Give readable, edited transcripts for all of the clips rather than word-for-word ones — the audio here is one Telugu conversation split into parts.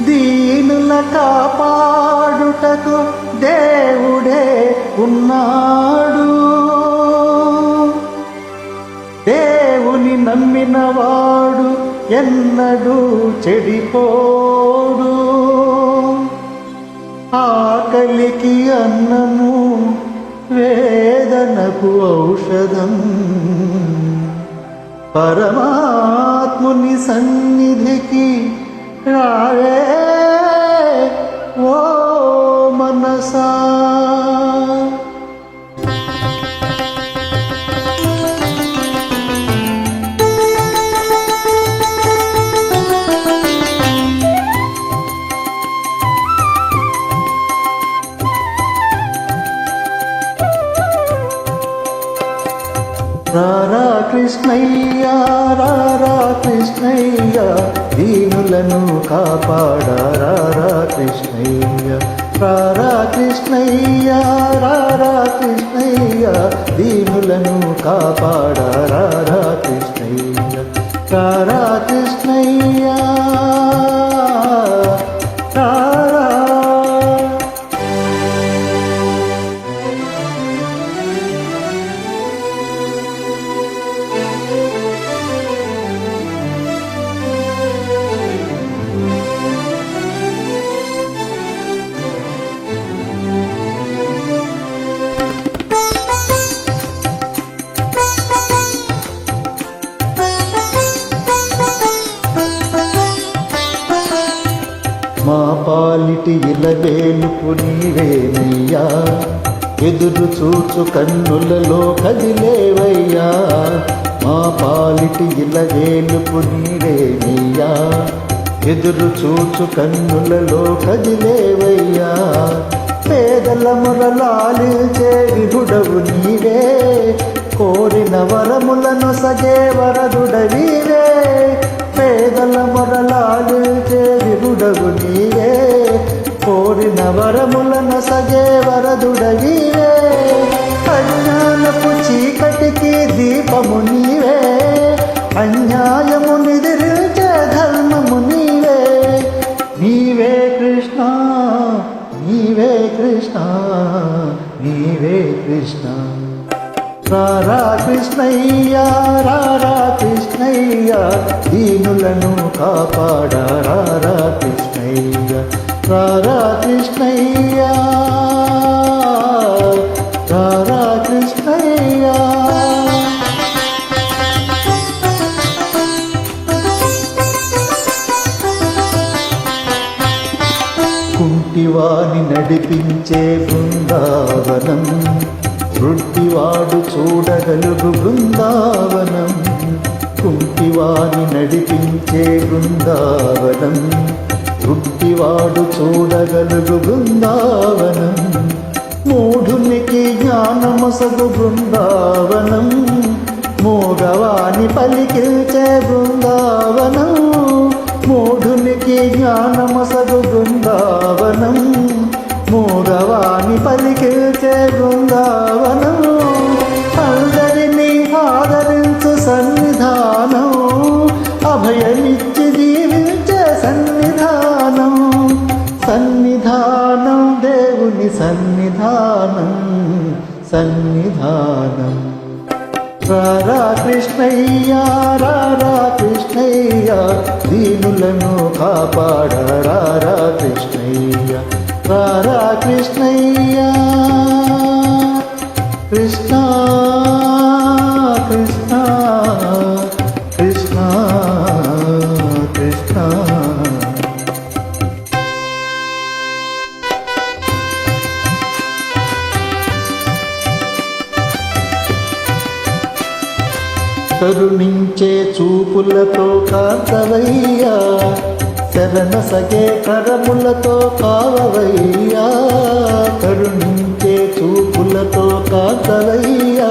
దీనుల కాపాడుటకు దేవుడే ఉన్నాడు. దేవుని నమ్మినవాడు ఎన్నడూ చెడిపోడు. ఆకలికి అన్నము, వేదనకు ఔషధం. పరమాత్ముని సన్నిధికి రావే ఓ మనసా. రారా కృష్ణయ్య, రారా కృష్ణయ్య, దీనులను కాపాడా రారా కృష్ణయ్య. రారా కృష్ణయ్య, రారా కృష్ణయ్య, దీనులను కాపాడా రారా కృష్ణయ్య. రారా కృష్ణయ్య రారా. మా పాలిటి ఇలవేలుపు నీవేనయ్యా, ఎదురు చూచు కన్నులలో కదిలేవయ్యా. మా పాలిటి ఇలవేలుపు నీవేనయ్యా, ఎదురు చూచు కన్నులలో కదిలేవయ్యా. పేదల మొరలాలించే విభుడవు నీవే, కోరిన వరములను సగే వరదుడవీవే. పేదల మొరలాలించే విభుడవు నీవే, కోరిన వరములను సగే వరదుడవీవే. అజ్ఞానపు చీకటికి దీపము నీవే, అన్యాయము నిదిరించే ధర్మము నీవే. నీవే కృష్ణ, నీవే కృష్ణ, నీవే కృష్ణ. రారా కృష్ణయ్య, రారా కృష్ణయ్య, దీనులను కాపాడా రారా కృష్ణయ్య. రారా కృష్ణయ్య, రారా కృష్ణయ్య. కుంటివాని నడిపించే బృందావనం, వృట్టివాడు చూడగలుగు బృందావనం. కుంటివాని నడిపించే బృందావనం, వృట్టివాడు చూడగలుగు బృందావనం. మూఢునికి జ్ఞానమొసగు బృందావనం, మూగవాని పలికిల్చే బృందావనం. మూఢునికి జ్ఞానమొసగు బృందావనం, మూగవాని పలికిల్చే బృందావనం. అందరినీ ఆదరించు సన్నిధానం, అభయమిచ్చి దీవించే సన్నిధానం. సన్నిధానం దేవుని సన్నిధానం, సన్నిధానం. రారా కృష్ణయ్య, రారా కృష్ణయ్య, దీనులను కాపాడా రారా కృష్ణయ్య. రారా కృష్ణయ్య. కృష్ణ కృష్ణ కృష్ణ కృష్ణ. కరుణించే చూపులతో కాంతవయ్యా, శరణ సగే కరములతో కావవయ్యా. కరుణించే చూపులతో కాంతవయ్యా,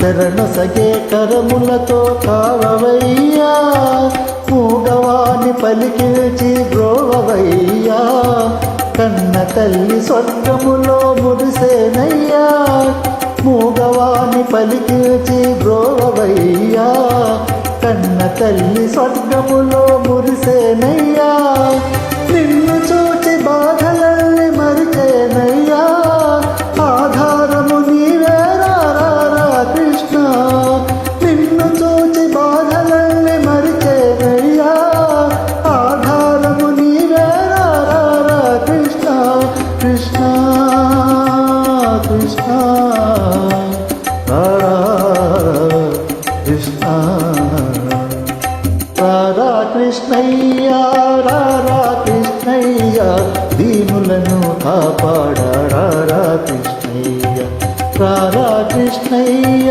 శరణ సగే కరములతో కావవయ్యా. మూగవాని పలికిల్చి బ్రోవవయ్యా, కన్న తల్లి స్వర్గములో మురిసేనయ్యా. మూగవాని పలికిల్చి బ్రోవవయ్యా, కన్న తల్లి స్వర్గములో మురిసేనయ్యా. కృష్ణ రారా కృష్ణయ్య రారా కృష్ణయ్య దీనులను కాపాడ రారా కృష్ణయ్య రారా కృష్ణయ్య